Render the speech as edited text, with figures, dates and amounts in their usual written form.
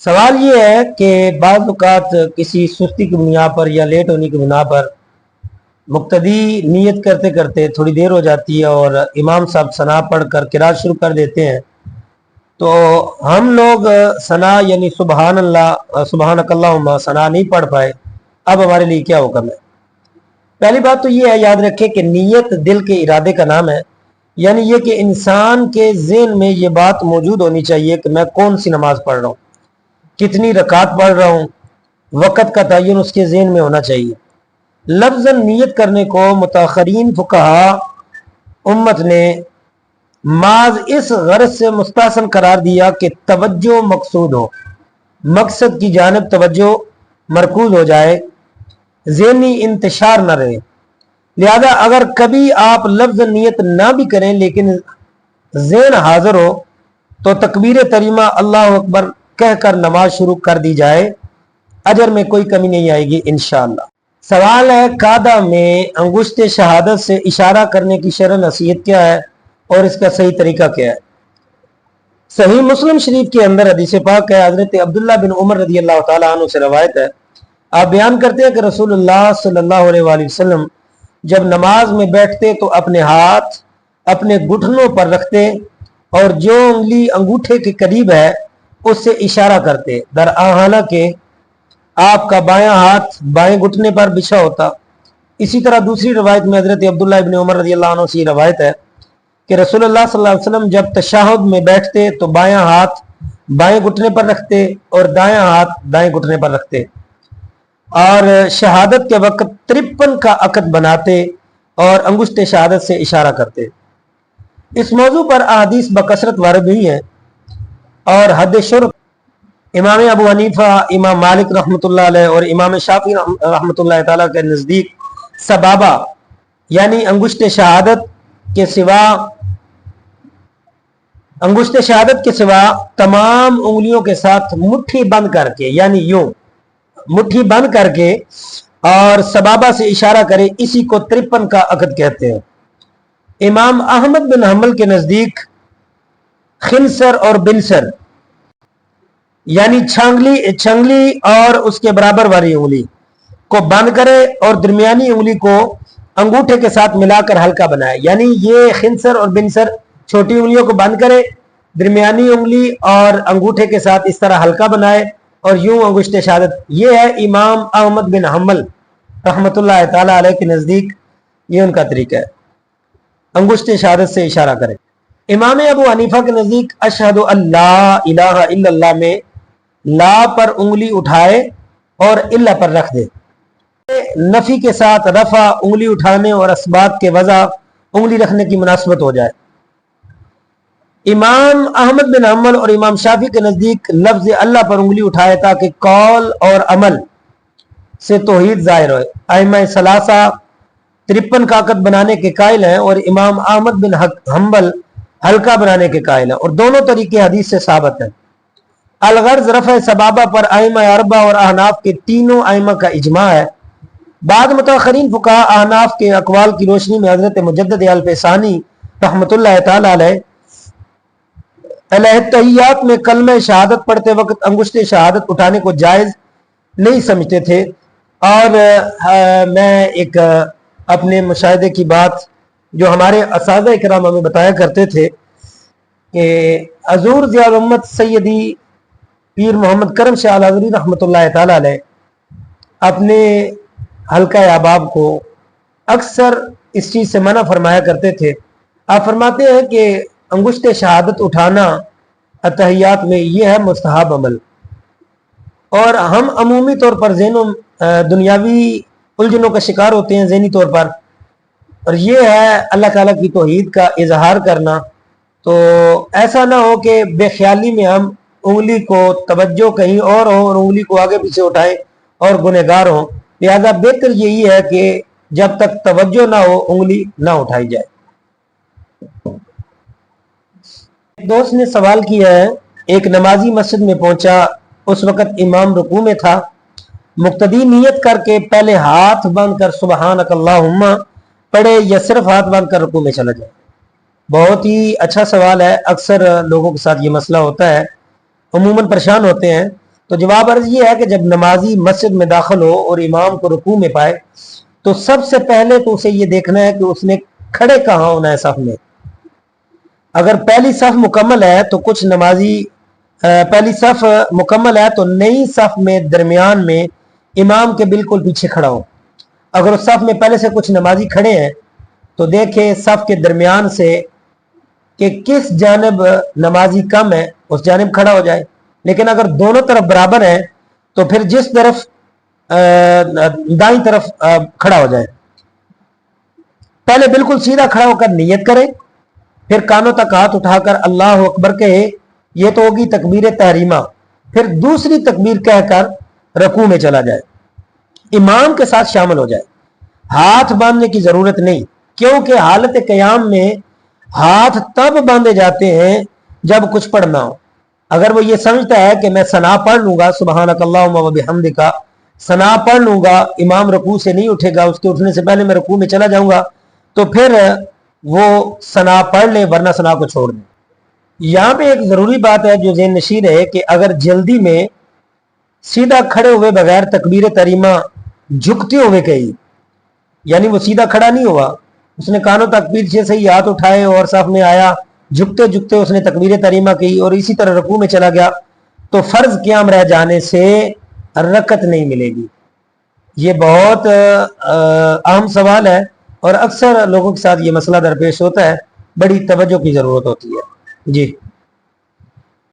سوال یہ ہے کہ بعض اوقات کسی سستی کی بنیاد پر یا لیٹ ہونے کی بنا پر مقتدی نیت کرتے کرتے تھوڑی دیر ہو جاتی ہے اور امام صاحب ثنا پڑھ کر قرات شروع کر دیتے ہیں، تو ہم لوگ ثنا یعنی سبحان اللہ سبحانک اللہم ثنا نہیں پڑھ پائے، اب ہمارے لیے کیا حکم ہے؟ پہلی بات تو یہ ہے، یاد رکھیں کہ نیت دل کے ارادے کا نام ہے، یعنی یہ کہ انسان کے ذہن میں یہ بات موجود ہونی چاہیے کہ میں کون سی نماز پڑھ رہا ہوں، کتنی رکعت پڑھ رہا ہوں، وقت کا تعین اس کے ذہن میں ہونا چاہیے۔ لفظاً نیت کرنے کو متاخرین فقہا امت نے محض اس غرض سے مستحسن قرار دیا کہ توجہ مقصود ہو، مقصد کی جانب توجہ مرکوز ہو جائے، ذہنی انتشار نہ رہے۔ لہذا اگر کبھی آپ لفظ نیت نہ بھی کریں لیکن ذہن حاضر ہو تو تکبیر تحریمہ اللہ اکبر کہہ کر نماز شروع کر دی جائے، اجر میں کوئی کمی نہیں آئے گی انشاءاللہ۔ سوال ہے، قعدہ میں انگشت شہادت سے اشارہ کرنے کی شرع نصیحت کیا ہے اور اس کا صحیح طریقہ کیا ہے؟ صحیح مسلم شریف کے اندر حدیث پاک ہے، حضرت عبداللہ بن عمر رضی اللہ تعالیٰ عنہ سے روایت ہے، آپ بیان کرتے ہیں کہ رسول اللہ صلی اللہ علیہ وآلہ وسلم جب نماز میں بیٹھتے تو اپنے ہاتھ اپنے گھٹنوں پر رکھتے اور جو انگلی انگوٹھے کے قریب ہے اس سے اشارہ کرتے، در حالانکہ آپ کا بایاں ہاتھ بائیں گھٹنے پر بچھا ہوتا۔ اسی طرح دوسری روایت میں حضرت عبداللہ ابن عمر رضی اللہ عنہ سے روایت ہے کہ رسول اللہ صلی اللہ علیہ وسلم جب تشہد میں بیٹھتے تو بایاں ہاتھ بائیں گھٹنے پر رکھتے اور دایاں ہاتھ دائیں گھٹنے پر رکھتے، اور شہادت کے وقت 53 کا عقد بناتے اور انگشت شہادت سے اشارہ کرتے۔ اس موضوع پر احادیث بکثرت وارد ہوئی ہیں اور حد شرط امام ابو حنیفہ، امام مالک رحمۃ اللہ علیہ اور امام شافعی رحمۃ اللہ تعالیٰ کے نزدیک سبابہ یعنی انگشت شہادت کے سوا تمام انگلیوں کے ساتھ مٹھی بند کر کے، یعنی یوں مٹھی بند کر کے اور سبابہ سے اشارہ کرے، اسی کو 53 کا عقد کہتے ہیں۔ امام احمد بن حنبل کے نزدیک خنصر اور بنصر یعنی چھنگلی اور اس کے برابر والی انگلی کو بند کرے اور درمیانی انگلی کو انگوٹھے کے ساتھ ملا کر ہلکا بنائے، یعنی یہ خنصر اور بنصر چھوٹی انگلیوں کو بند کرے، درمیانی انگلی اور انگوٹھے کے ساتھ اس طرح ہلکا بنائے اور یوں انگشت شہادت۔ یہ ہے امام احمد بن حنبل رحمۃ اللہ تعالیٰ علیہ کے نزدیک، یہ ان کا طریقہ ہے، انگشت شہادت سے اشارہ کرے۔ امام ابو حنیفہ کے نزدیک اشہد اللہ الہ الا اللہ میں لا پر انگلی اٹھائے اور الا پر رکھ دے، نفی کے ساتھ رفع انگلی اٹھانے اور اسبات کے وضع انگلی رکھنے کی مناسبت ہو جائے۔ امام احمد بن حنبل اور امام شافعی کے نزدیک لفظ اللہ پر انگلی اٹھائے تاکہ قول اور عمل سے توحید ظاہر ہوئے۔ ائمہ ثلاثہ 53 کا عقد بنانے کے قائل ہیں اور امام احمد بن حنبل ہلکا بنانے کے قائل ہیں، اور دونوں طریقے حدیث سے ثابت ہیں۔ الغرض رفع سبابہ پر ائمہ اربعہ اور احناف کے تینوں ائمہ کا اجماع ہے۔ بعد متاخرین فقہا احناف کے اقوال کی روشنی میں حضرت مجدد الفسانی رحمۃ اللہ تعالی علیہ تحیات میں کلمہ شہادت پڑھتے وقت انگشت شہادت اٹھانے کو جائز نہیں سمجھتے تھے، اور میں ایک اپنے مشاہدے کی بات جو ہمارے اساتذہ کرام ہمیں بتایا کرتے تھے کہ حضور ضیاء الامت سیدی پیر محمد کرم شاہ الازری رحمۃ اللہ تعالی علیہ اپنے حلقہ احباب کو اکثر اس چیز سے منع فرمایا کرتے تھے۔ آپ فرماتے ہیں کہ انگشت شہادت اٹھانا اتحیات میں یہ ہے مستحب عمل، اور ہم عمومی طور پر دنیاوی الجھنوں کا شکار ہوتے ہیں ذہنی طور پر، اور یہ ہے اللہ تعالیٰ کی توحید کا اظہار کرنا، تو ایسا نہ ہو کہ بے خیالی میں ہم انگلی کو توجہ کہیں اور ہو اور انگلی کو آگے پیچھے اٹھائیں اور گنہگار ہوں۔ لہذا بہتر یہی ہے کہ جب تک توجہ نہ ہو انگلی نہ اٹھائی جائے۔ ایک دوست نے سوال کیا ہے، ایک نمازی مسجد میں پہنچا، اس وقت امام رکوع میں تھا، مقتدی نیت کر کے پہلے ہاتھ باندھ کر سبحانک اللہم پڑھے یا صرف ہاتھ باندھ کر رکوع میں چلا جائے؟ بہت ہی اچھا سوال ہے، اکثر لوگوں کے ساتھ یہ مسئلہ ہوتا ہے، عموماً پریشان ہوتے ہیں۔ تو جواب عرض یہ ہے کہ جب نمازی مسجد میں داخل ہو اور امام کو رکوع میں پائے تو سب سے پہلے تو اسے یہ دیکھنا ہے کہ اس نے کھڑے کہاں ہونا ہے صف میں. اگر پہلی صف مکمل ہے تو کچھ نمازی پہلی صف مکمل ہے تو نئی صف میں درمیان میں امام کے بالکل پیچھے کھڑا ہو. اگر اس صف میں پہلے سے کچھ نمازی کھڑے ہیں تو دیکھیں صف کے درمیان سے کہ کس جانب نمازی کم ہے اس جانب کھڑا ہو جائے. لیکن اگر دونوں طرف برابر ہیں تو پھر جس طرف دائیں طرف کھڑا ہو جائے. پہلے بالکل سیدھا کھڑا ہو کر نیت کرے, پھر کانوں تک ہاتھ اٹھا کر اللہ اکبر کہے, یہ تو ہوگی تکبیر تحریمہ. پھر دوسری تکبیر کہہ کر رکوع میں چلا جائے, امام کے ساتھ شامل ہو جائے. ہاتھ باندھنے کی ضرورت نہیں, کیونکہ حالت قیام میں ہاتھ تب باندھے جاتے ہیں جب کچھ پڑھنا ہو. اگر وہ یہ سمجھتا ہے کہ میں ثنا پڑھ لوں گا سبحانک اللہم و بحمدک, ثنا پڑھ لوں گا, امام رکوع سے نہیں اٹھے گا, اس کے اٹھنے سے پہلے میں رکوع میں چلا جاؤں گا, تو پھر وہ ثنا پڑھ لیں ورنہ ثنا کو چھوڑ دیں. یہاں پہ ایک ضروری بات ہے جو ذہن نشین ہے کہ اگر جلدی میں سیدھا کھڑے ہوئے بغیر تکبیر تحریمہ جھکتے ہوئے کہی, یعنی وہ سیدھا کھڑا نہیں ہوا, اس نے کانوں تک پیچھے سے ہی ہاتھ اٹھائے اور صف میں آیا, جھکتے جھکتے اس نے تکبیر تحریمہ کی اور اسی طرح رکوع میں چلا گیا, تو فرض قیام رہ جانے سے رکعت نہیں ملے گی. یہ بہت اہم سوال ہے اور اکثر لوگوں کے ساتھ یہ مسئلہ درپیش ہوتا ہے, بڑی توجہ کی ضرورت ہوتی ہے. جی.